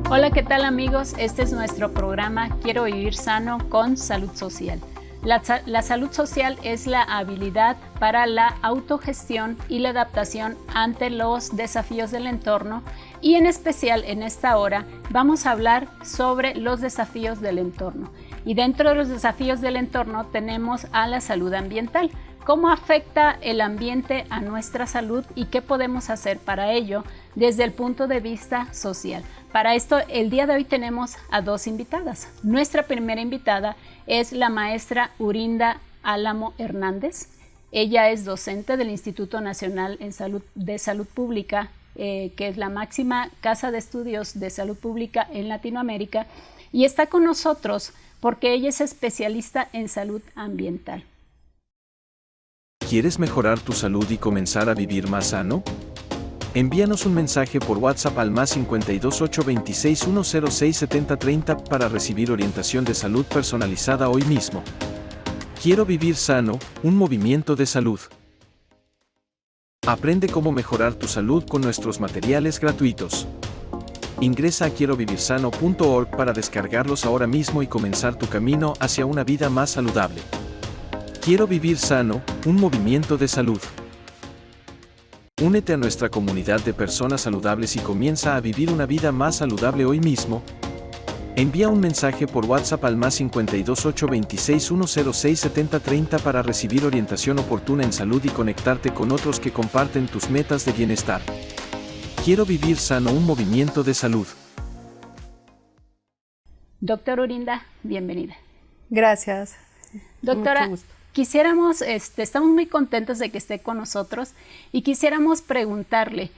Hola, ¿qué tal amigos? Este es nuestro programa Quiero vivir sano con salud social. La salud social es la habilidad para la autogestión y la adaptación ante los desafíos del entorno y en especial en esta hora vamos a hablar sobre los desafíos del entorno. Y dentro de los desafíos del entorno tenemos a la salud ambiental. ¿Cómo afecta el ambiente a nuestra salud y qué podemos hacer para ello desde el punto de vista social? Para esto, el día de hoy tenemos a dos invitadas. Nuestra primera invitada es la maestra Urinda Álamo Hernández. Ella es docente del Instituto Nacional de Salud Pública, que es la máxima casa de estudios de salud pública en Latinoamérica, y está con nosotros porque ella es especialista en salud ambiental. ¿Quieres mejorar tu salud y comenzar a vivir más sano? Envíanos un mensaje por WhatsApp al +52 826 106 7030 para recibir orientación de salud personalizada hoy mismo. Quiero vivir sano, un movimiento de salud. Aprende cómo mejorar tu salud con nuestros materiales gratuitos. Ingresa a quierovivirsano.org para descargarlos ahora mismo y comenzar tu camino hacia una vida más saludable. Quiero vivir sano, un movimiento de salud. Únete a nuestra comunidad de personas saludables y comienza a vivir una vida más saludable hoy mismo. Envía un mensaje por WhatsApp al +52 826 106 7030 para recibir orientación oportuna en salud y conectarte con otros que comparten tus metas de bienestar. Quiero vivir sano, un movimiento de salud. Doctora Urinda, bienvenida. Gracias. Doctora, quisiéramos, estamos muy contentos de que esté con nosotros y quisiéramos preguntarle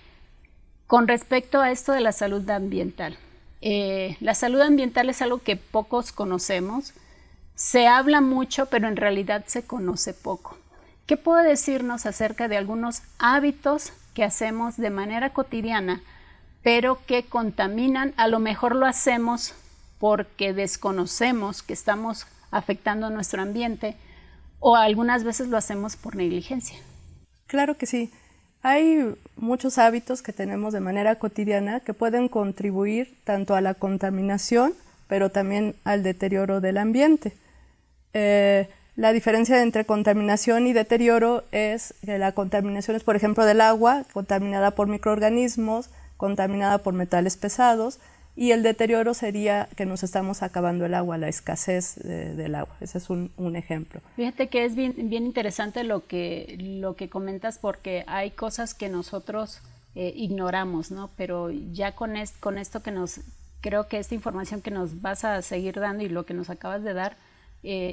con respecto a esto de la salud ambiental. La salud ambiental es algo que pocos conocemos, se habla mucho, pero en realidad se conoce poco. ¿Qué puede decirnos acerca de algunos hábitos que hacemos de manera cotidiana, pero que contaminan? A lo mejor lo hacemos porque desconocemos que estamos afectando nuestro ambiente, o algunas veces lo hacemos por negligencia. Claro que sí. Hay muchos hábitos que tenemos de manera cotidiana que pueden contribuir tanto a la contaminación, pero también al deterioro del ambiente. La diferencia entre contaminación y deterioro es que la contaminación es, por ejemplo, del agua, contaminada por microorganismos, contaminada por metales pesados, y el deterioro sería que nos estamos acabando el agua, la escasez del agua. Ese es un ejemplo. Fíjate que es bien interesante lo que comentas, porque hay cosas que nosotros ignoramos, ¿no? Pero ya con esto creo que esta información que nos vas a seguir dando y lo que nos acabas de dar,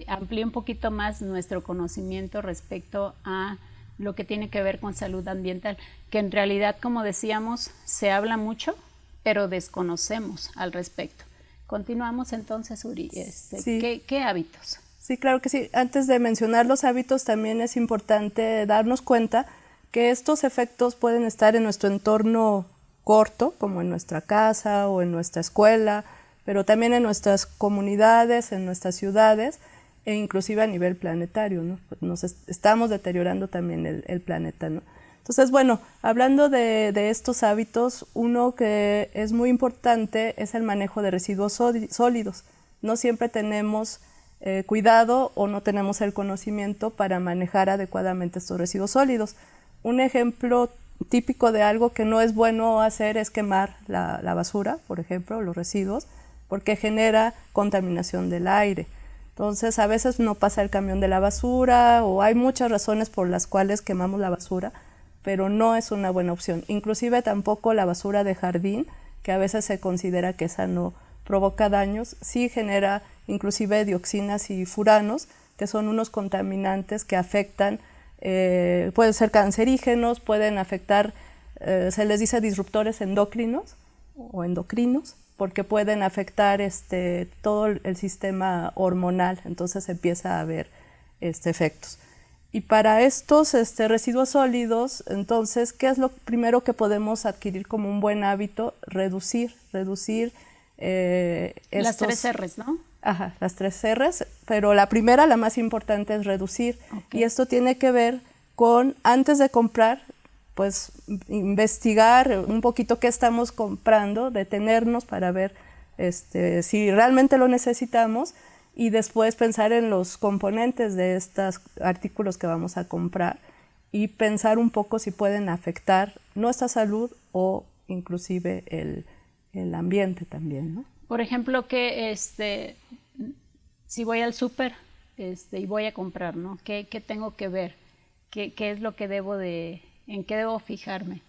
amplía un poquito más nuestro conocimiento respecto a lo que tiene que ver con salud ambiental, que en realidad, como decíamos, se habla mucho, pero desconocemos al respecto. Continuamos entonces, Uri. Sí. ¿Qué hábitos? Sí, claro que sí. Antes de mencionar los hábitos, también es importante darnos cuenta que estos efectos pueden estar en nuestro entorno corto, como en nuestra casa o en nuestra escuela, pero también en nuestras comunidades, en nuestras ciudades, e inclusive a nivel planetario, ¿no? Nos estamos deteriorando también el planeta, ¿no? Entonces, bueno, hablando de estos hábitos, uno que es muy importante es el manejo de residuos sólidos. No siempre tenemos cuidado o no tenemos el conocimiento para manejar adecuadamente estos residuos sólidos. Un ejemplo típico de algo que no es bueno hacer es quemar la basura, por ejemplo, los residuos, porque genera contaminación del aire. Entonces, a veces no pasa el camión de la basura o hay muchas razones por las cuales quemamos la basura, pero no es una buena opción. Inclusive tampoco la basura de jardín, que a veces se considera que esa no provoca daños, sí genera inclusive dioxinas y furanos, que son unos contaminantes que afectan, pueden ser cancerígenos, pueden afectar, se les dice disruptores endocrinos o endocrinos, porque pueden afectar todo el sistema hormonal, entonces empieza a haber efectos. Y para estos residuos sólidos, entonces, ¿qué es lo primero que podemos adquirir como un buen hábito? Reducir las 3 R's, ¿no? Ajá, las 3 R's, pero la primera, la más importante, es reducir. Okay. Y esto tiene que ver con, antes de comprar, pues investigar un poquito qué estamos comprando, detenernos para ver si realmente lo necesitamos y después pensar en los componentes de estos artículos que vamos a comprar y pensar un poco si pueden afectar nuestra salud o inclusive el ambiente también, ¿no? Por ejemplo, que si voy al súper y voy a comprar, ¿no? ¿Qué tengo que ver? ¿Qué es lo que en qué debo fijarme?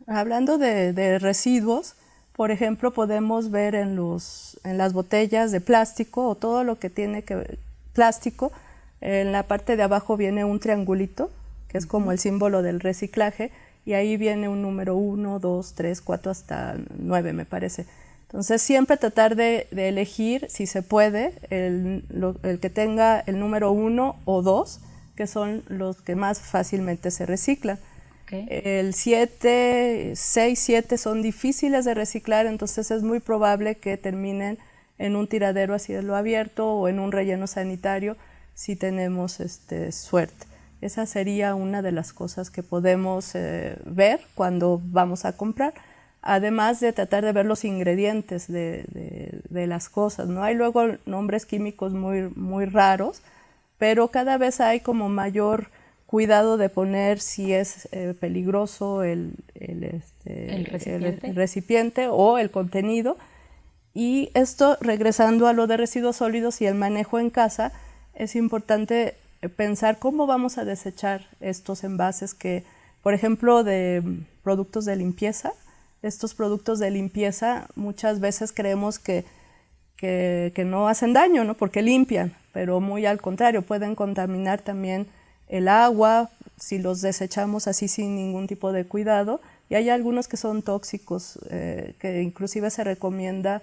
Hablando de residuos, por ejemplo, podemos ver en las botellas de plástico o todo lo que tiene que ver plástico, en la parte de abajo viene un triangulito, que es como el símbolo del reciclaje, y ahí viene un número 1, 2, 3, 4 hasta 9, me parece. Entonces, siempre tratar de elegir, si se puede, el que tenga el número 1 o 2, que son los que más fácilmente se reciclan. Okay. El 7, 6, 7 son difíciles de reciclar, entonces es muy probable que terminen en un tiradero a cielo abierto o en un relleno sanitario si tenemos suerte. Esa sería una de las cosas que podemos ver cuando vamos a comprar, además de tratar de ver los ingredientes de las cosas, ¿no? Hay luego nombres químicos muy, muy raros, pero cada vez hay como mayor cuidado de poner si es peligroso el recipiente o el contenido. Y esto, regresando a lo de residuos sólidos y el manejo en casa, es importante pensar cómo vamos a desechar estos envases que, por ejemplo, de productos de limpieza. Estos productos de limpieza muchas veces creemos que no hacen daño, ¿no? Porque limpian, pero muy al contrario, pueden contaminar también el agua si los desechamos así sin ningún tipo de cuidado. Y hay algunos que son tóxicos, que inclusive se recomienda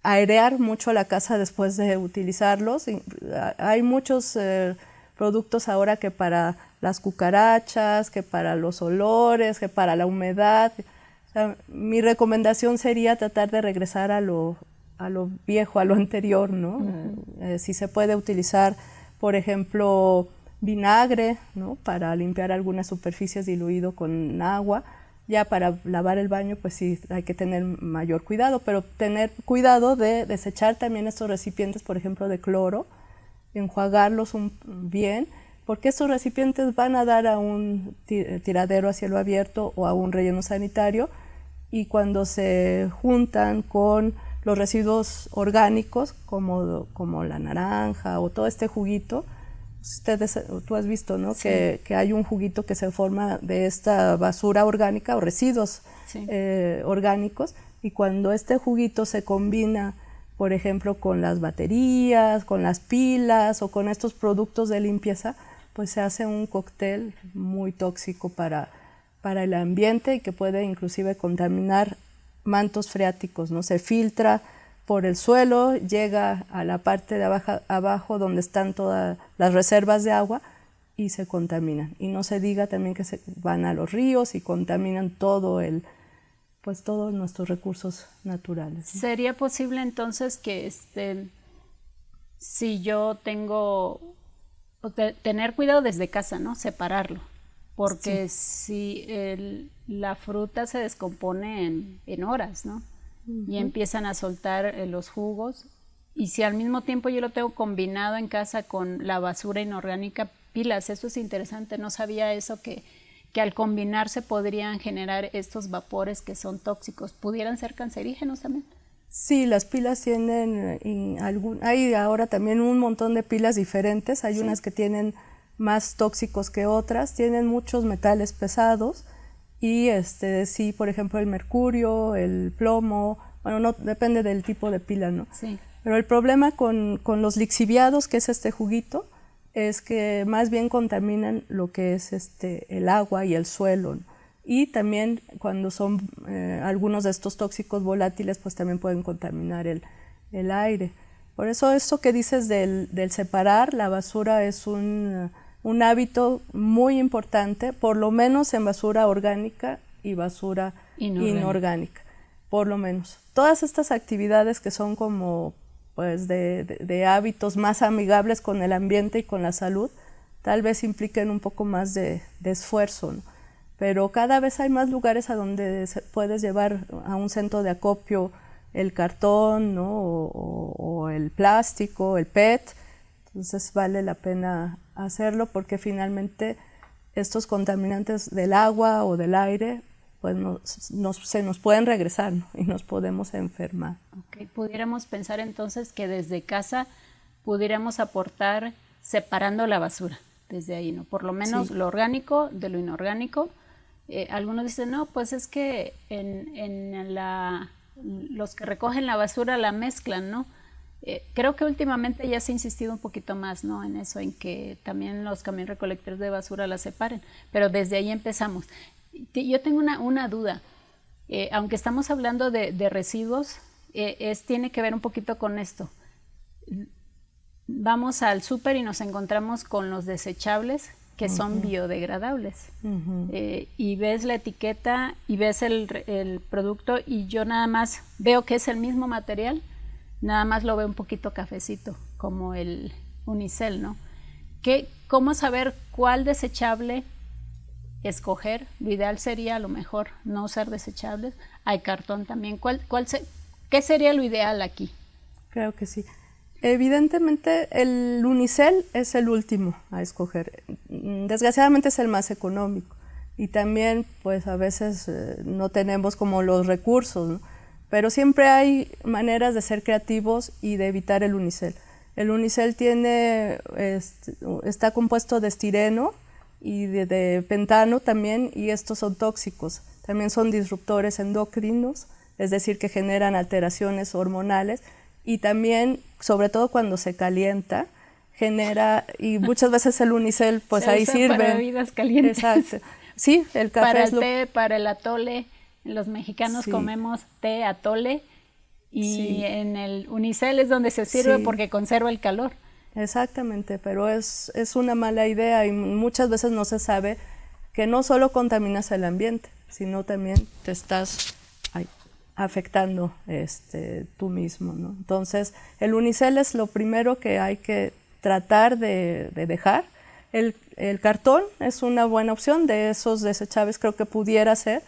airear mucho la casa después de utilizarlos. Hay muchos productos ahora que para las cucarachas, que para los olores, que para la humedad. O sea, mi recomendación sería tratar de regresar a lo viejo, a lo anterior, ¿no? Si se puede utilizar, por ejemplo, vinagre, ¿no? Para limpiar algunas superficies diluido con agua. Ya para lavar el baño, pues sí, hay que tener mayor cuidado, pero tener cuidado de desechar también estos recipientes, por ejemplo, de cloro, enjuagarlos bien, porque estos recipientes van a dar a un tiradero a cielo abierto o a un relleno sanitario, y cuando se juntan con los residuos orgánicos, como la naranja o todo este juguito, tú has visto, ¿no? Sí. Que hay un juguito que se forma de esta basura orgánica o residuos sí. Orgánicos, y cuando este juguito se combina, por ejemplo, con las baterías, con las pilas o con estos productos de limpieza, pues se hace un cóctel muy tóxico para el ambiente y que puede inclusive contaminar mantos freáticos, ¿no? Se filtra por el suelo, llega a la parte de abajo donde están todas las reservas de agua y se contaminan. Y no se diga también que se van a los ríos y contaminan todos nuestros recursos naturales, ¿no? ¿Sería posible entonces que si yo tengo, tener cuidado desde casa, ¿no? Separarlo, porque sí. Si la fruta se descompone en horas, ¿no? Y empiezan a soltar los jugos, y si al mismo tiempo yo lo tengo combinado en casa con la basura inorgánica, pilas, eso es interesante, no sabía eso, que al combinarse podrían generar estos vapores que son tóxicos, ¿pudieran ser cancerígenos también? Sí, las pilas tienen, hay ahora también un montón de pilas diferentes, hay sí. Unas que tienen más tóxicos que otras, tienen muchos metales pesados, y sí, por ejemplo, el mercurio, el plomo, bueno, no, depende del tipo de pila, ¿no? Sí. Pero el problema con los lixiviados, que es este juguito, es que más bien contaminan lo que es el agua y el suelo, ¿no? Y también cuando son algunos de estos tóxicos volátiles, pues también pueden contaminar el aire. Por eso esto que dices del separar la basura es un hábito muy importante, por lo menos en basura orgánica y basura inorgánica, por lo menos. Todas estas actividades que son como pues de hábitos más amigables con el ambiente y con la salud, tal vez impliquen un poco más de esfuerzo, ¿no? pero cada vez hay más lugares a donde puedes llevar a un centro de acopio el cartón, ¿no? o el plástico, el PET. Entonces vale la pena hacerlo porque finalmente estos contaminantes del agua o del aire pues se nos pueden regresar, ¿no? Y nos podemos enfermar. Okay. Pudiéramos pensar entonces que desde casa pudiéramos aportar separando la basura desde ahí, ¿no? Por lo menos lo orgánico de lo inorgánico. Algunos dicen, no, pues es que los que recogen la basura la mezclan, ¿no? Creo que últimamente ya se ha insistido un poquito más, ¿no? En eso, en que también los camiones recolectores de basura la separen, pero desde ahí empezamos. Yo tengo una duda, aunque estamos hablando de residuos, tiene que ver un poquito con esto. Vamos al súper y nos encontramos con los desechables que son biodegradables. Y ves la etiqueta y ves el producto y yo nada más veo que es el mismo material, nada más lo veo un poquito cafecito, como el unicel, ¿no? ¿Cómo saber cuál desechable escoger? Lo ideal sería a lo mejor no usar desechables. Hay cartón también. ¿Qué sería lo ideal aquí? Creo que sí. Evidentemente el unicel es el último a escoger. Desgraciadamente es el más económico y también pues a veces no tenemos como los recursos, ¿no? Pero siempre hay maneras de ser creativos y de evitar el unicel. El unicel está compuesto de estireno y de pentano también, y estos son tóxicos. También son disruptores endocrinos, es decir, que generan alteraciones hormonales. Y también, sobre todo cuando se calienta, genera, y muchas veces el unicel, pues se ahí usa sirve. Para bebidas calientes. Exacto. Sí, el café para el té, para el atole. Los mexicanos comemos té, atole, y en el unicel es donde se sirve porque conserva el calor. Exactamente, pero es una mala idea y muchas veces no se sabe que no solo contaminas el ambiente, sino también te estás afectando tú mismo, ¿no? Entonces, el unicel es lo primero que hay que tratar de dejar. El cartón es una buena opción, de esos desechables creo que pudiera ser,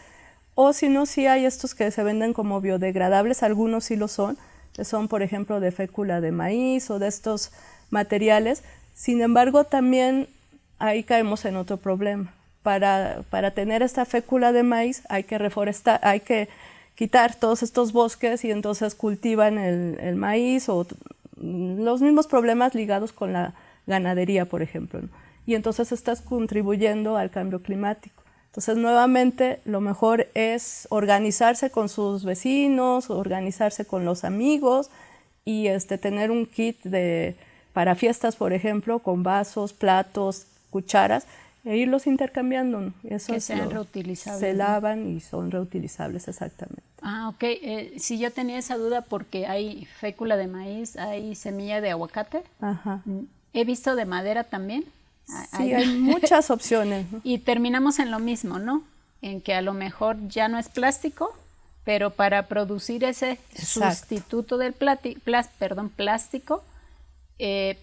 o si no, sí hay estos que se venden como biodegradables, algunos sí lo son, que son por ejemplo de fécula de maíz o de estos materiales. Sin embargo, también ahí caemos en otro problema. Para tener esta fécula de maíz hay que reforestar, hay que quitar todos estos bosques y entonces cultivan el maíz o los mismos problemas ligados con la ganadería, por ejemplo, ¿no? Y entonces estás contribuyendo al cambio climático. Entonces, nuevamente, lo mejor es organizarse con sus vecinos, organizarse con los amigos y tener un kit para fiestas, por ejemplo, con vasos, platos, cucharas, e irlos intercambiando, ¿no? Que sean reutilizables. Se lavan y son reutilizables, exactamente. Ok. Si yo tenía esa duda porque hay fécula de maíz, hay semilla de aguacate. Ajá. He visto de madera también. Sí, hay muchas opciones, ¿no? Y terminamos en lo mismo, ¿no? En que a lo mejor ya no es plástico, pero para producir ese sustituto del plástico,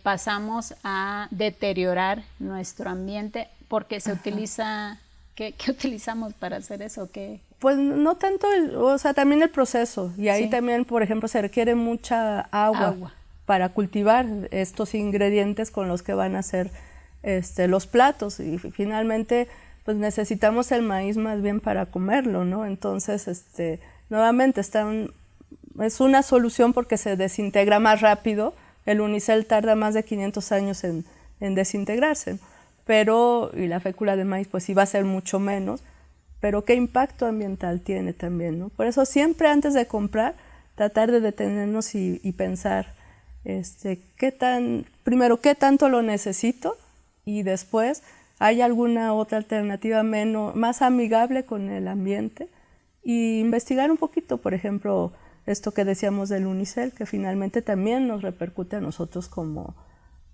pasamos a deteriorar nuestro ambiente porque se utiliza... ¿Qué utilizamos para hacer eso? Pues no tanto, también el proceso. Y ahí también, por ejemplo, se requiere mucha agua para cultivar estos ingredientes con los que van a hacer los platos. Y finalmente, pues necesitamos el maíz más bien para comerlo, ¿no? Entonces, nuevamente, es una solución porque se desintegra más rápido. El unicel tarda más de 500 años en desintegrarse, ¿no? Y la fécula de maíz pues sí va a ser mucho menos, pero qué impacto ambiental tiene también, ¿no? Por eso siempre antes de comprar, tratar de detenernos y pensar, primero, ¿qué tanto lo necesito? Y después, ¿hay alguna otra alternativa más amigable con el ambiente? Y investigar un poquito, por ejemplo, esto que decíamos del unicel, que finalmente también nos repercute a nosotros como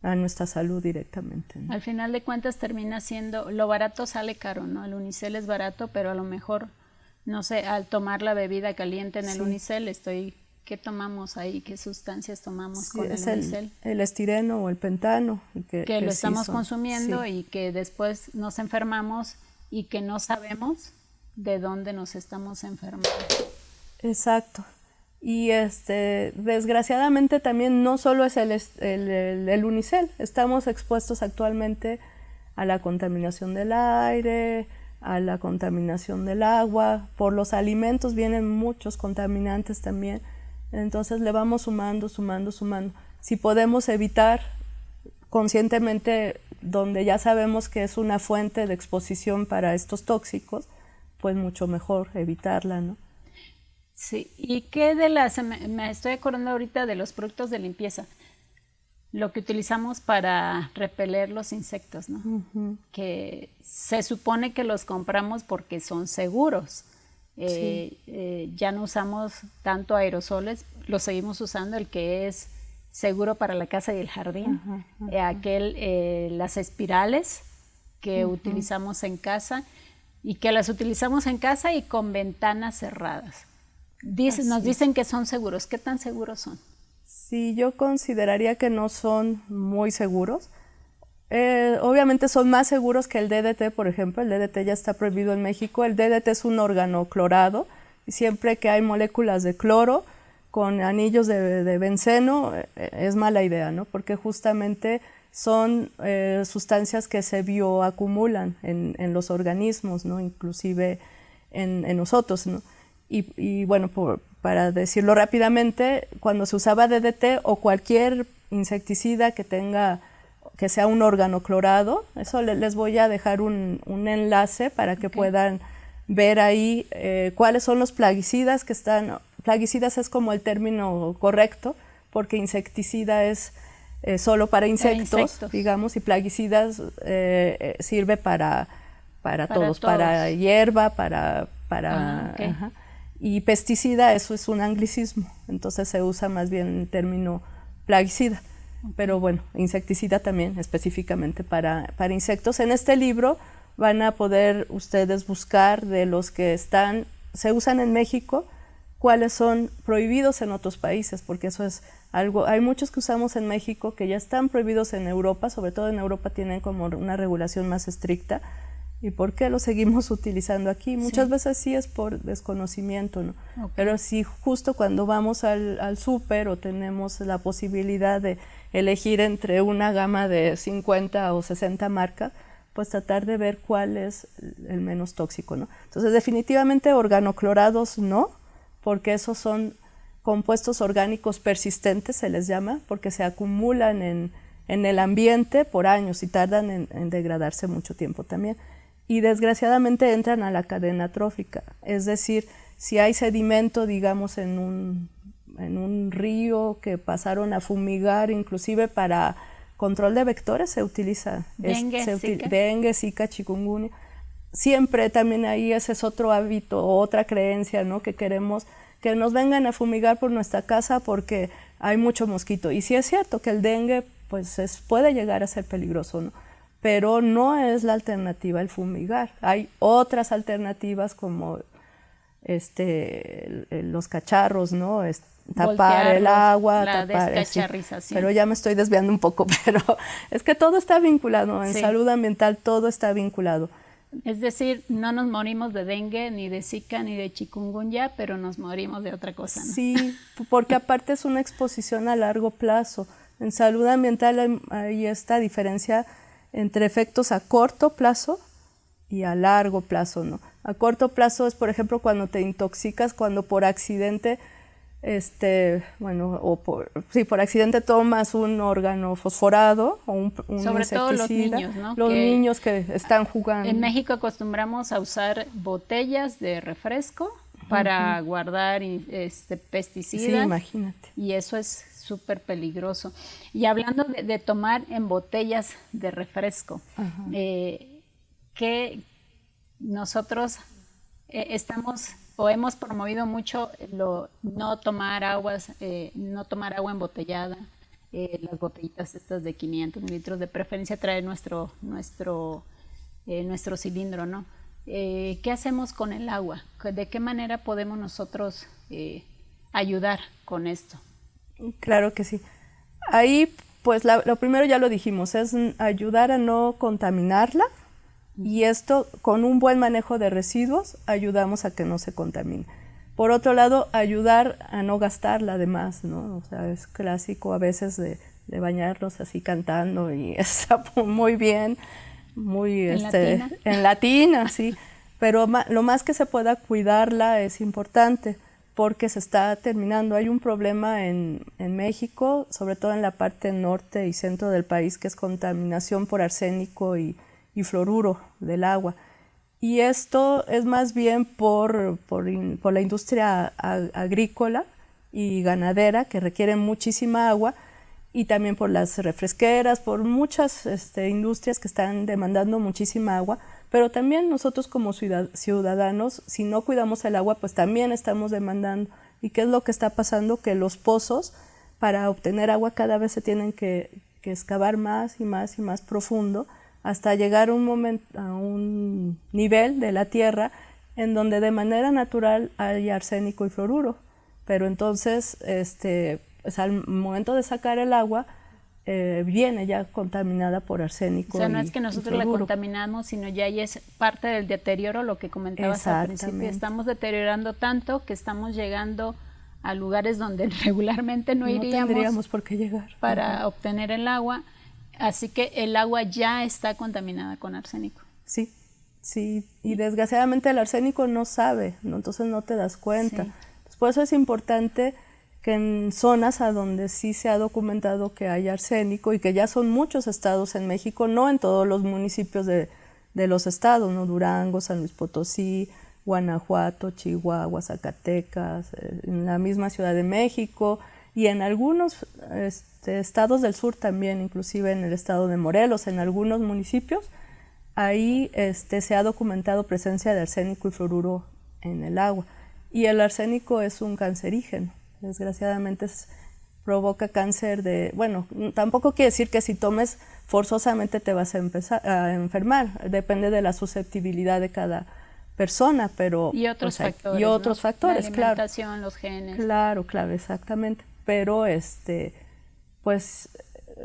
a nuestra salud directamente, ¿no? Al final de cuentas termina siendo, lo barato sale caro, ¿no? El unicel es barato, pero a lo mejor, no sé, al tomar la bebida caliente en el unicel, ¿qué tomamos ahí? ¿Qué sustancias tomamos con el unicel? El estireno o el pentano. Que lo estamos consumiendo y que después nos enfermamos y que no sabemos de dónde nos estamos enfermando. Exacto. Y desgraciadamente también no solo es el unicel, estamos expuestos actualmente a la contaminación del aire, a la contaminación del agua, por los alimentos vienen muchos contaminantes también, entonces le vamos sumando. Si podemos evitar conscientemente donde ya sabemos que es una fuente de exposición para estos tóxicos, pues mucho mejor evitarla, ¿no? Sí, y qué me estoy acordando ahorita de los productos de limpieza, lo que utilizamos para repeler los insectos, ¿no? Uh-huh. Que se supone que los compramos porque son seguros. Sí. Ya no usamos tanto aerosoles, lo seguimos usando el que es seguro para la casa y el jardín, uh-huh, uh-huh. Las espirales que uh-huh. utilizamos en casa y que las utilizamos en casa y con ventanas cerradas. Nos dicen que son seguros. ¿Qué tan seguros son? Sí, yo consideraría que no son muy seguros. Obviamente son más seguros que el DDT, por ejemplo. El DDT ya está prohibido en México. El DDT es un organoclorado y siempre que hay moléculas de cloro con anillos de benceno es mala idea, ¿no? Porque justamente son sustancias que se bioacumulan en los organismos, ¿no? Inclusive en nosotros, ¿no? Y bueno, para decirlo rápidamente, cuando se usaba DDT o cualquier insecticida que sea un organoclorado, eso les voy a dejar un enlace para que puedan ver ahí cuáles son los plaguicidas que están. Plaguicidas es como el término correcto, porque insecticida es solo para insectos, digamos, y plaguicidas sirve para todos, para hierba, para ajá. Y pesticida, eso es un anglicismo, entonces se usa más bien el término plaguicida, pero bueno, insecticida también específicamente para insectos. En este libro van a poder ustedes buscar de los que se usan en México, cuáles son prohibidos en otros países, porque eso es algo, hay muchos que usamos en México que ya están prohibidos en Europa, sobre todo en Europa tienen como una regulación más estricta. ¿Y por qué lo seguimos utilizando aquí? Muchas veces sí es por desconocimiento, ¿no? Okay. Pero sí, justo cuando vamos al súper o tenemos la posibilidad de elegir entre una gama de 50 o 60 marcas, pues tratar de ver cuál es el menos tóxico, ¿no? Entonces, definitivamente organoclorados no, porque esos son compuestos orgánicos persistentes, se les llama, porque se acumulan en el ambiente por años y tardan en degradarse mucho tiempo también. Y desgraciadamente entran a la cadena trófica, es decir, si hay sedimento, digamos, en un río que pasaron a fumigar, inclusive para control de vectores se utiliza dengue, zika, chikungunya. Siempre también ahí ese es otro hábito o otra creencia, ¿no? Que queremos que nos vengan a fumigar por nuestra casa porque hay mucho mosquito. Y sí es cierto que el dengue pues puede llegar a ser peligroso, ¿no? Pero no es la alternativa el fumigar. Hay otras alternativas como los cacharros, ¿no? Tapar el agua, la descacharrización. Pero ya me estoy desviando un poco, pero es que todo está vinculado, en salud ambiental todo está vinculado. Es decir, no nos morimos de dengue, ni de zika, ni de chikungunya, pero nos morimos de otra cosa, ¿no? Sí, porque aparte es una exposición a largo plazo. En salud ambiental hay esta diferencia entre efectos a corto plazo y a largo plazo, ¿no? A corto plazo es, por ejemplo, cuando te intoxicas, cuando por accidente, por accidente tomas un órgano fosforado o un sobre insecticida. todo los niños, ¿no? Los niños que están jugando. En México acostumbramos a usar botellas de refresco para guardar pesticidas. Sí, imagínate. Y eso es súper peligroso. Y hablando de tomar en botellas de refresco, que nosotros estamos o hemos promovido mucho no tomar agua embotellada, las botellitas estas de 500 mililitros, de preferencia traer nuestro cilindro, ¿no? ¿Qué hacemos con el agua? ¿De qué manera podemos nosotros ayudar con esto? Claro que sí. Ahí, pues lo primero ya lo dijimos, es ayudar a no contaminarla Y esto, con un buen manejo de residuos, ayudamos a que no se contamine. Por otro lado, ayudar a no gastarla de más, ¿no? O sea, es clásico a veces de bañarnos así cantando y está muy bien, muy en latina, sí. Pero lo más que se pueda cuidarla es importante porque se está terminando. Hay un problema en México, sobre todo en la parte norte y centro del país, que es contaminación por arsénico y fluoruro del agua. Y esto es más bien por la industria agrícola y ganadera, que requiere muchísima agua, y también por las refresqueras, por muchas industrias que están demandando muchísima agua, pero también nosotros como ciudadanos, si no cuidamos el agua, pues también estamos demandando. ¿Y qué es lo que está pasando? Que los pozos, para obtener agua, cada vez se tienen que excavar más y más y más profundo, hasta llegar a un nivel de la tierra en donde de manera natural hay arsénico y fluoruro. Pero entonces, pues al momento de sacar el agua, viene ya contaminada por arsénico. O sea, no es que nosotros la contaminamos, sino ya es parte del deterioro, lo que comentabas al principio. Estamos deteriorando tanto que estamos llegando a lugares donde regularmente no iríamos. No tendríamos por qué llegar. Para obtener el agua. Así que el agua ya está contaminada con arsénico. Sí, sí. Y desgraciadamente el arsénico no sabe, ¿no? Entonces no te das cuenta. Sí. Por eso es importante que en zonas a donde sí se ha documentado que hay arsénico y que ya son muchos estados en México, no en todos los municipios de los estados, ¿no? Durango, San Luis Potosí, Guanajuato, Chihuahua, Zacatecas, en la misma Ciudad de México y en algunos estados del sur también, inclusive en el estado de Morelos, en algunos municipios, ahí se ha documentado presencia de arsénico y fluoruro en el agua. Y el arsénico es un cancerígeno. Desgraciadamente provoca cáncer bueno, tampoco quiere decir que si tomes forzosamente te vas a enfermar, depende de la susceptibilidad de cada persona, pero y otros factores, y otros factores, la alimentación, los genes. Claro, exactamente, pero pues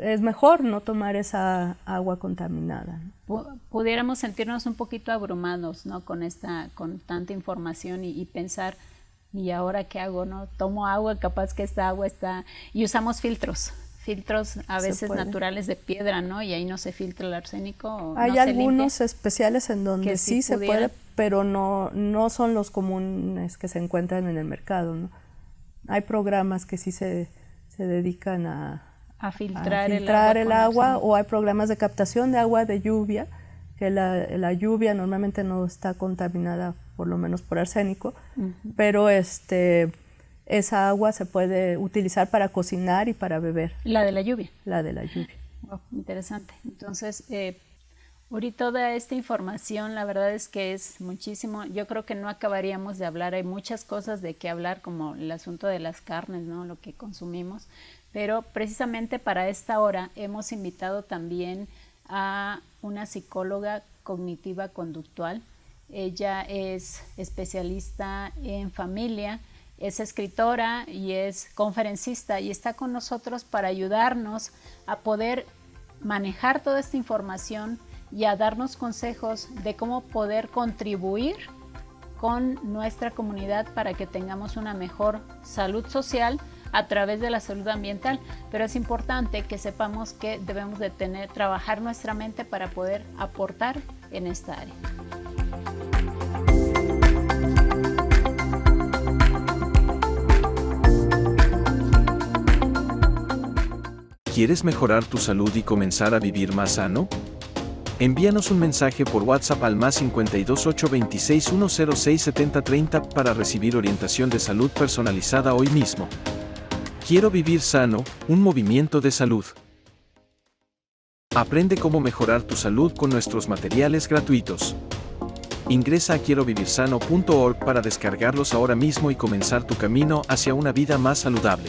es mejor no tomar esa agua contaminada, ¿no? Pudiéramos sentirnos un poquito abrumados, ¿no? con tanta información y pensar, ¿y ahora qué hago? ¿No? Tomo agua, capaz que esta agua está... Y usamos filtros a veces naturales de piedra, ¿no? Y ahí no se filtra el arsénico. Hay algunos especiales en donde sí se puede, pero no son los comunes que se encuentran en el mercado, ¿no? Hay programas que sí se dedican a filtrar el agua, o hay programas de captación de agua de lluvia, que la lluvia normalmente no está contaminada, por lo menos por arsénico, pero esa agua se puede utilizar para cocinar y para beber. La de la lluvia. La de la lluvia. Oh, interesante. Entonces, ahorita toda esta información, la verdad es que es muchísimo. Yo creo que no acabaríamos de hablar. Hay muchas cosas de qué hablar, como el asunto de las carnes, ¿no? Lo que consumimos. Pero precisamente para esta hora hemos invitado también a una psicóloga cognitiva conductual. Ella es especialista en familia, es escritora y es conferencista y está con nosotros para ayudarnos a poder manejar toda esta información y a darnos consejos de cómo poder contribuir con nuestra comunidad para que tengamos una mejor salud social a través de la salud ambiental, pero es importante que sepamos que debemos de trabajar nuestra mente para poder aportar en esta área. ¿Quieres mejorar tu salud y comenzar a vivir más sano? Envíanos un mensaje por WhatsApp al +52 826 106 7030 para recibir orientación de salud personalizada hoy mismo. Quiero vivir sano, un movimiento de salud. Aprende cómo mejorar tu salud con nuestros materiales gratuitos. Ingresa a quierovivirsano.org para descargarlos ahora mismo y comenzar tu camino hacia una vida más saludable.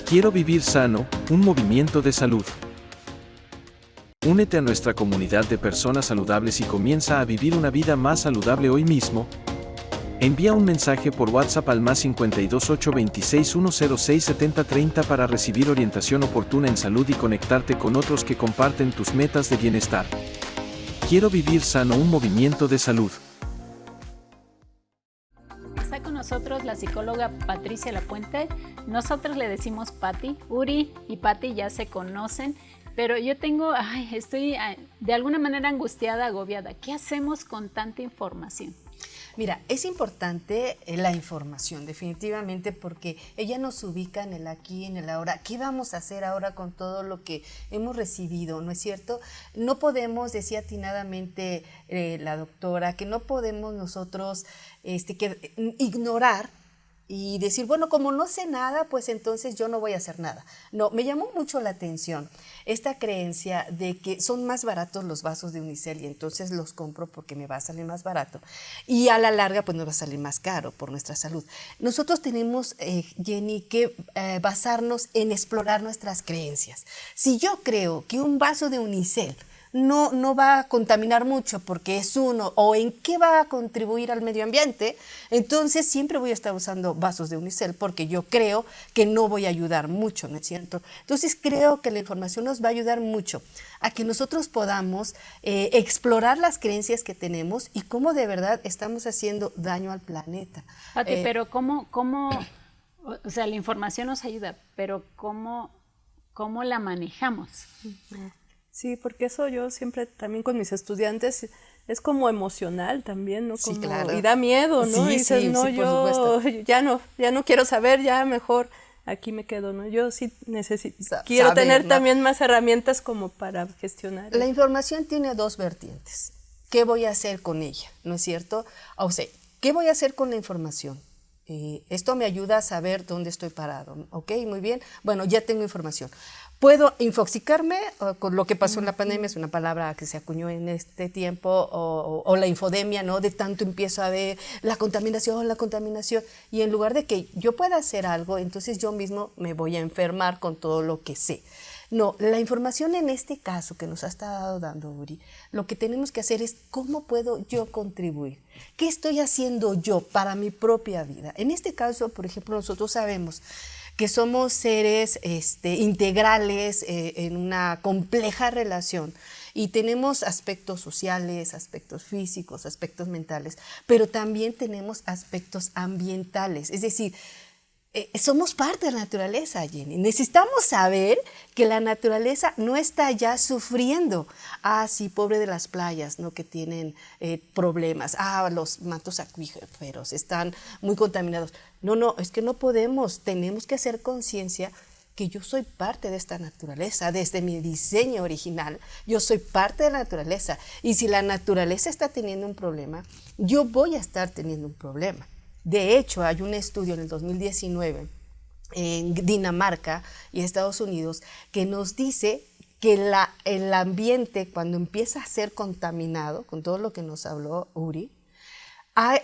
Quiero vivir sano, un movimiento de salud. Únete a nuestra comunidad de personas saludables y comienza a vivir una vida más saludable hoy mismo. Envía un mensaje por WhatsApp al +52 826 106 7030 para recibir orientación oportuna en salud y conectarte con otros que comparten tus metas de bienestar. Quiero vivir sano, un movimiento de salud. Está con nosotros la psicóloga Patricia Lapuente. Nosotros le decimos Pati. Uri y Pati ya se conocen, pero yo estoy de alguna manera angustiada, agobiada. ¿Qué hacemos con tanta información? Mira, es importante la información, definitivamente, porque ella nos ubica en el aquí, en el ahora. ¿Qué vamos a hacer ahora con todo lo que hemos recibido? ¿No es cierto? No podemos, decía atinadamente la doctora, que no podemos nosotros ignorar y decir, bueno, como no sé nada, pues entonces yo no voy a hacer nada. No, me llamó mucho la atención esta creencia de que son más baratos los vasos de unicel y entonces los compro porque me va a salir más barato y a la larga pues nos va a salir más caro por nuestra salud. Nosotros tenemos, Jenny, que basarnos en explorar nuestras creencias. Si yo creo que un vaso de unicel no va a contaminar mucho porque es uno, o en qué va a contribuir al medio ambiente, entonces siempre voy a estar usando vasos de unicel porque yo creo que no voy a ayudar mucho, ¿no es cierto? Entonces creo que la información nos va a ayudar mucho a que nosotros podamos explorar las creencias que tenemos y cómo de verdad estamos haciendo daño al planeta. Pati, pero ¿cómo, o sea, la información nos ayuda, pero cómo la manejamos? Sí, porque eso yo siempre también con mis estudiantes es como emocional también, ¿no? Como, sí, claro. Y da miedo, ¿no? Sí, y dices, sí, no, sí, por yo supuesto. ya no quiero saber, ya mejor aquí me quedo, ¿no? Yo sí quiero saber, tener ¿no? también más herramientas como para gestionar. La información tiene dos vertientes. ¿Qué voy a hacer con ella? ¿No es cierto? O sea, ¿qué voy a hacer con la información? Esto me ayuda a saber dónde estoy parado. ¿Ok? Muy bien. Bueno, ya tengo información. ¿Puedo infoxicarme con lo que pasó en la pandemia? Es una palabra que se acuñó en este tiempo, o la infodemia, ¿no? De tanto empiezo a ver la contaminación, y en lugar de que yo pueda hacer algo, entonces yo mismo me voy a enfermar con todo lo que sé. No, la información en este caso que nos ha estado dando Uri, lo que tenemos que hacer es cómo puedo yo contribuir. ¿Qué estoy haciendo yo para mi propia vida? En este caso, por ejemplo, nosotros sabemos que somos seres integrales en una compleja relación y tenemos aspectos sociales, aspectos físicos, aspectos mentales, pero también tenemos aspectos ambientales, es decir, somos parte de la naturaleza, Jenny. Necesitamos saber que la naturaleza no está ya sufriendo. Ah, sí, pobre de las playas, ¿no? Que tienen problemas. Ah, los mantos acuíferos están muy contaminados. No, es que no podemos. Tenemos que hacer conciencia que yo soy parte de esta naturaleza. Desde mi diseño original, yo soy parte de la naturaleza. Y si la naturaleza está teniendo un problema, yo voy a estar teniendo un problema. De hecho, hay un estudio en el 2019 en Dinamarca y Estados Unidos que nos dice que el ambiente, cuando empieza a ser contaminado, con todo lo que nos habló Uri,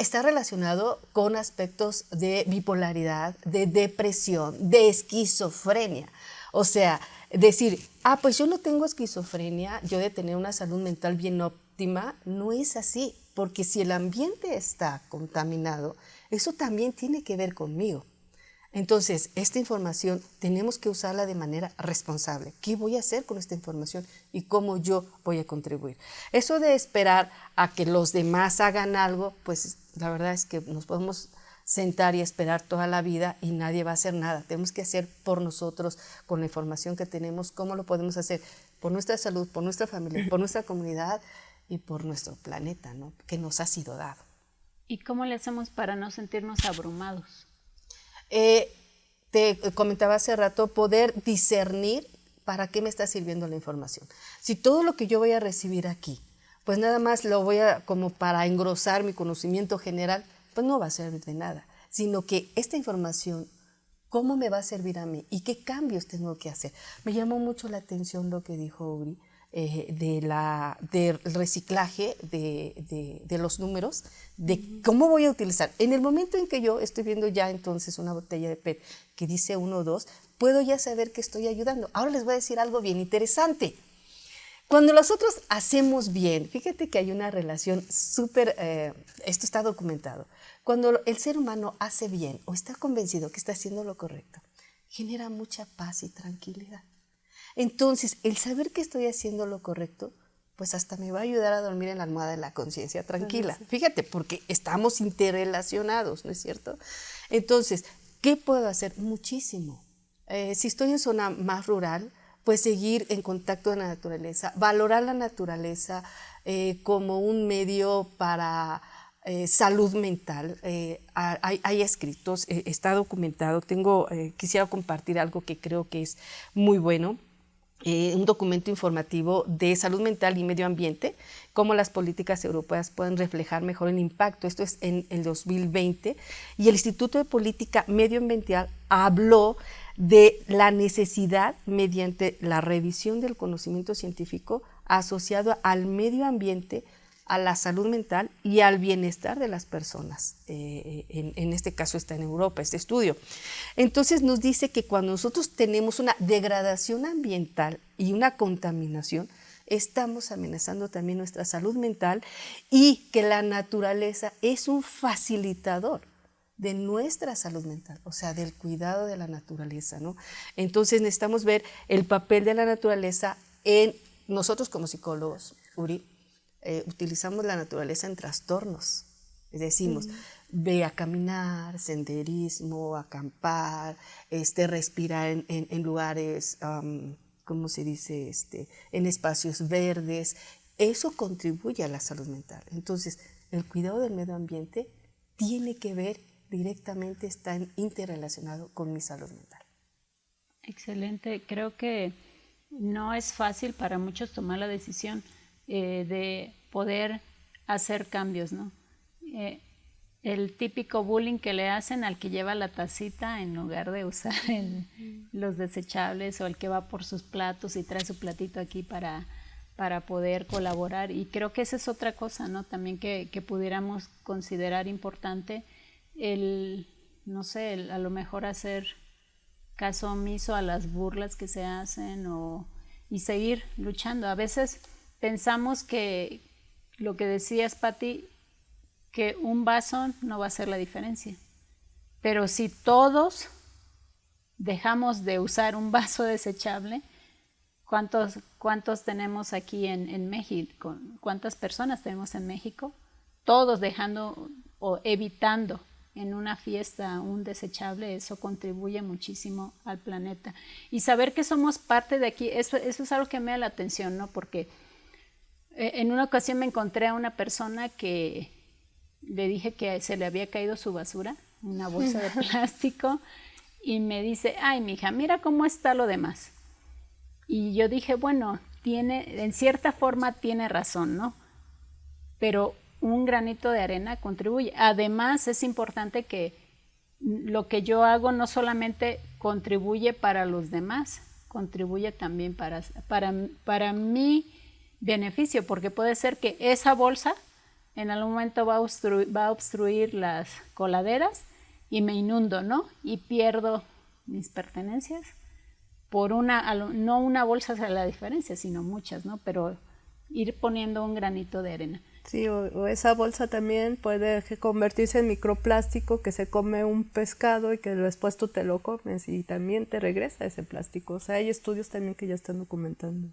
está relacionado con aspectos de bipolaridad, de depresión, de esquizofrenia. O sea, decir, pues yo no tengo esquizofrenia, yo de tener una salud mental bien óptima, no es así, porque si el ambiente está contaminado, eso también tiene que ver conmigo. Entonces, esta información tenemos que usarla de manera responsable. ¿Qué voy a hacer con esta información y cómo yo voy a contribuir? Eso de esperar a que los demás hagan algo, pues la verdad es que nos podemos sentar y esperar toda la vida y nadie va a hacer nada. Tenemos que hacer por nosotros, con la información que tenemos, cómo lo podemos hacer por nuestra salud, por nuestra familia, por nuestra comunidad y por nuestro planeta, ¿no? Que nos ha sido dado. ¿Y cómo le hacemos para no sentirnos abrumados? Te comentaba hace rato, poder discernir para qué me está sirviendo la información. Si todo lo que yo voy a recibir aquí, pues nada más lo voy a como para engrosar mi conocimiento general, pues no va a servir de nada, sino que esta información, ¿cómo me va a servir a mí? ¿Y qué cambios tengo que hacer? Me llamó mucho la atención lo que dijo Uri, del reciclaje de los números, de cómo voy a utilizar. En el momento en que yo estoy viendo ya entonces una botella de PET que dice 1 o 2, puedo ya saber que estoy ayudando. Ahora les voy a decir algo bien interesante. Cuando nosotros hacemos bien, fíjate que hay una relación súper, esto está documentado. Cuando el ser humano hace bien o está convencido que está haciendo lo correcto, genera mucha paz y tranquilidad. Entonces, el saber que estoy haciendo lo correcto pues hasta me va a ayudar a dormir en la almohada de la conciencia tranquila. Fíjate, porque estamos interrelacionados, ¿no es cierto? Entonces, ¿qué puedo hacer? Muchísimo. Si estoy en zona más rural, pues seguir en contacto con la naturaleza, valorar la naturaleza como un medio para salud mental. Hay escritos, está documentado. Quisiera compartir algo que creo que es muy bueno. Un documento informativo de salud mental y medio ambiente, cómo las políticas europeas pueden reflejar mejor el impacto. Esto es en el 2020, y el Instituto de Política Medioambiental habló de la necesidad, mediante la revisión del conocimiento científico asociado al medio ambiente, a la salud mental y al bienestar de las personas. En este caso está en Europa este estudio. Entonces nos dice que cuando nosotros tenemos una degradación ambiental y una contaminación, estamos amenazando también nuestra salud mental, y que la naturaleza es un facilitador de nuestra salud mental, o sea, del cuidado de la naturaleza, ¿no? Entonces necesitamos ver el papel de la naturaleza en nosotros como psicólogos, Uri. Utilizamos la naturaleza en trastornos. Decimos, ve a caminar, senderismo, acampar, respirar en lugares, ¿cómo se dice? En espacios verdes. Eso contribuye a la salud mental. Entonces, el cuidado del medio ambiente tiene que ver directamente, está interrelacionado con mi salud mental. Excelente. Creo que no es fácil para muchos tomar la decisión de poder hacer cambios, ¿no? El típico bullying que le hacen al que lleva la tacita en lugar de usar los desechables, o el que va por sus platos y trae su platito aquí para poder colaborar. Y creo que esa es otra cosa, ¿no? También que pudiéramos considerar importante, no sé, a lo mejor hacer caso omiso a las burlas que se hacen y seguir luchando. A veces pensamos que lo que decías, Pati, que un vaso no va a hacer la diferencia. Pero si todos dejamos de usar un vaso desechable, ¿cuántos tenemos aquí en México? ¿Cuántas personas tenemos en México? Todos dejando o evitando en una fiesta un desechable, eso contribuye muchísimo al planeta. Y saber que somos parte de aquí, eso es algo que me da la atención, ¿no? Porque en una ocasión me encontré a una persona que le dije que se le había caído su basura, una bolsa de plástico, y me dice, ay, mija, mira cómo está lo demás. Y yo dije, bueno, en cierta forma tiene razón, ¿no? Pero un granito de arena contribuye. Además, es importante que lo que yo hago no solamente contribuye para los demás, contribuye también para mi beneficio, porque puede ser que esa bolsa en algún momento va a obstruir las coladeras y me inundo, ¿no? Y pierdo mis pertenencias por no una bolsa hace la diferencia, sino muchas, ¿no? Pero ir poniendo un granito de arena. Sí, o esa bolsa también puede convertirse en microplástico, que se come un pescado y que después tú te lo comes y también te regresa ese plástico. O sea, hay estudios también que ya están documentando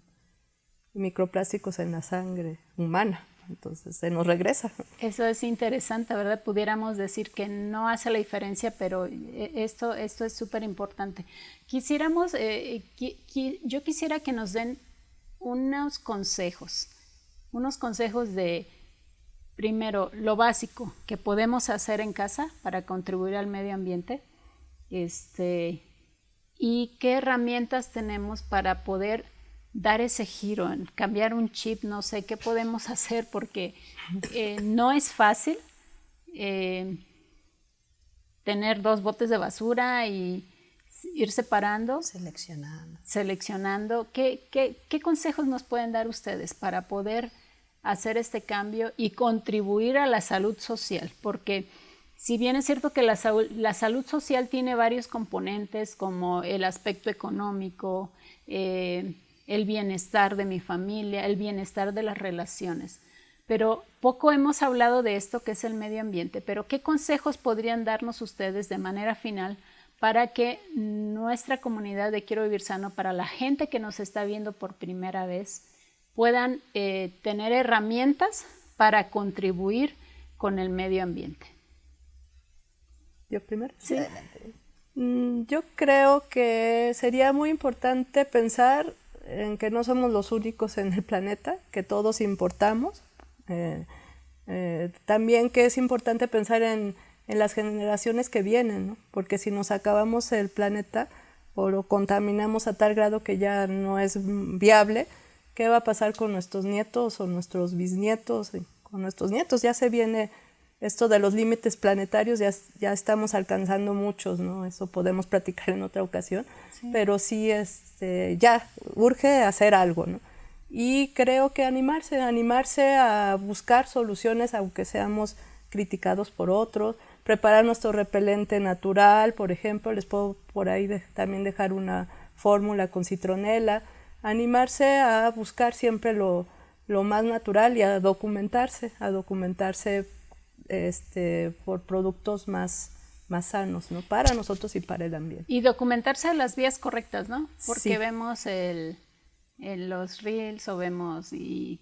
microplásticos en la sangre humana, entonces se nos regresa. Eso es interesante, ¿verdad? Pudiéramos decir que no hace la diferencia, pero esto es súper importante. Yo quisiera que nos den unos consejos de, primero, lo básico que podemos hacer en casa para contribuir al medio ambiente, y qué herramientas tenemos para poder dar ese giro, cambiar un chip, no sé qué podemos hacer, porque no es fácil tener 2 botes de basura y ir separando, seleccionando. ¿Qué consejos nos pueden dar ustedes para poder hacer este cambio y contribuir a la salud social? Porque si bien es cierto que la salud social tiene varios componentes, como el aspecto económico, el bienestar de mi familia, el bienestar de las relaciones, pero poco hemos hablado de esto que es el medio ambiente. Pero ¿qué consejos podrían darnos ustedes de manera final para que nuestra comunidad de Quiero Vivir Sano, para la gente que nos está viendo por primera vez, puedan tener herramientas para contribuir con el medio ambiente. ¿Yo primero? Sí. Adelante. Yo creo que sería muy importante pensar en que no somos los únicos en el planeta, que todos importamos. También que es importante pensar en las generaciones que vienen, ¿no? Porque si nos acabamos el planeta o lo contaminamos a tal grado que ya no es viable, ¿qué va a pasar con nuestros nietos o nuestros bisnietos? Con nuestros nietos ya se viene esto de los límites planetarios, ya estamos alcanzando muchos, ¿no? Eso podemos platicar en otra ocasión, sí. Pero sí ya urge hacer algo, ¿no? Y creo que animarse a buscar soluciones, aunque seamos criticados por otros, preparar nuestro repelente natural, por ejemplo, les puedo por ahí también dejar una fórmula con citronela, animarse a buscar siempre lo más natural y a documentarse por productos más sanos, ¿no? Para nosotros y para el ambiente. Y documentarse de las vías correctas, ¿no? Porque sí. Vemos los reels o vemos y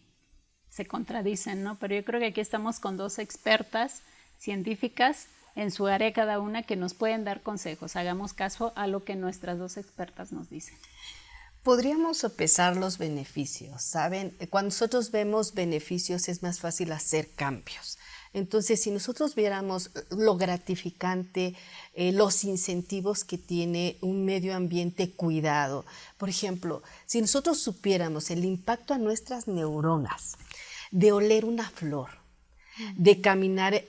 se contradicen, ¿no? Pero yo creo que aquí estamos con dos expertas científicas en su área cada una que nos pueden dar consejos. Hagamos caso a lo que nuestras dos expertas nos dicen. Podríamos sopesar los beneficios, ¿saben? Cuando nosotros vemos beneficios es más fácil hacer cambios. Entonces, si nosotros viéramos lo gratificante, los incentivos que tiene un medio ambiente cuidado, por ejemplo, si nosotros supiéramos el impacto a nuestras neuronas de oler una flor, de caminar,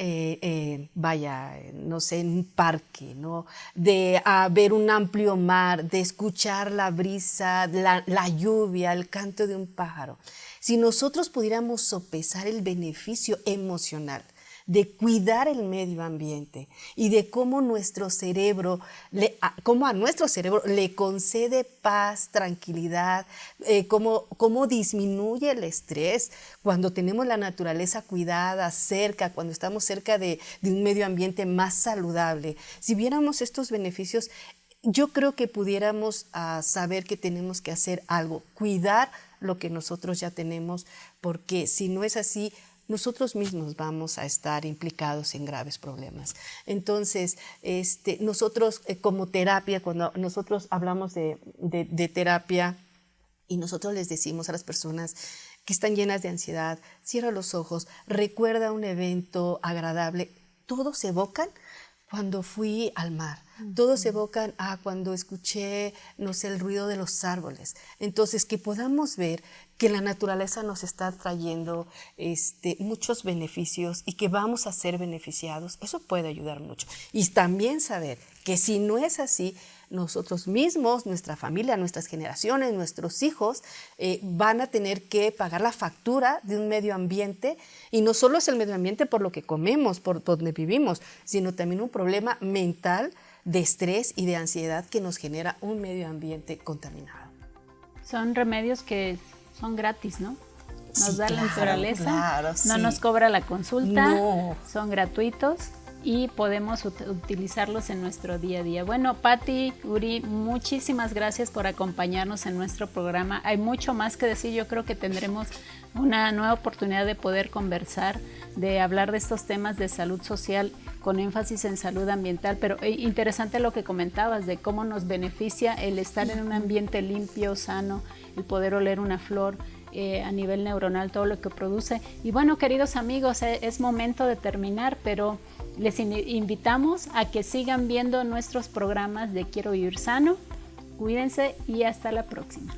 no sé, en un parque, ¿no? De ver un amplio mar, de escuchar la brisa, la lluvia, el canto de un pájaro. Si nosotros pudiéramos sopesar el beneficio emocional de cuidar el medio ambiente y de cómo nuestro cerebro, cómo a nuestro cerebro le concede paz, tranquilidad, cómo disminuye el estrés cuando tenemos la naturaleza cuidada, cerca, cuando estamos cerca de un medio ambiente más saludable. Si viéramos estos beneficios, yo creo que pudiéramos saber que tenemos que hacer algo, cuidar lo que nosotros ya tenemos, porque si no es así, nosotros mismos vamos a estar implicados en graves problemas. Entonces, nosotros como terapia, cuando nosotros hablamos de terapia y nosotros les decimos a las personas que están llenas de ansiedad, cierra los ojos, recuerda un evento agradable, todos evocan cuando fui al mar, todos evocan cuando escuché, no sé, el ruido de los árboles. Entonces, que podamos ver que la naturaleza nos está trayendo muchos beneficios y que vamos a ser beneficiados, eso puede ayudar mucho. Y también saber que si no es así, nosotros mismos, nuestra familia, nuestras generaciones, nuestros hijos van a tener que pagar la factura de un medio ambiente, y no solo es el medio ambiente por lo que comemos, por donde vivimos, sino también un problema mental de estrés y de ansiedad que nos genera un medio ambiente contaminado. Son remedios que son gratis, ¿no? Nos da la naturaleza, claro, sí. No nos cobra la consulta, no. Son gratuitos y podemos utilizarlos en nuestro día a día. Bueno, Patti, Uri, muchísimas gracias por acompañarnos en nuestro programa. Hay mucho más que decir, yo creo que tendremos una nueva oportunidad de poder conversar, de hablar de estos temas de salud social con énfasis en salud ambiental, pero interesante lo que comentabas de cómo nos beneficia el estar en un ambiente limpio, sano, el poder oler una flor, a nivel neuronal, todo lo que produce. Y bueno, queridos amigos, es momento de terminar, pero les invitamos a que sigan viendo nuestros programas de Quiero Vivir Sano. Cuídense y hasta la próxima.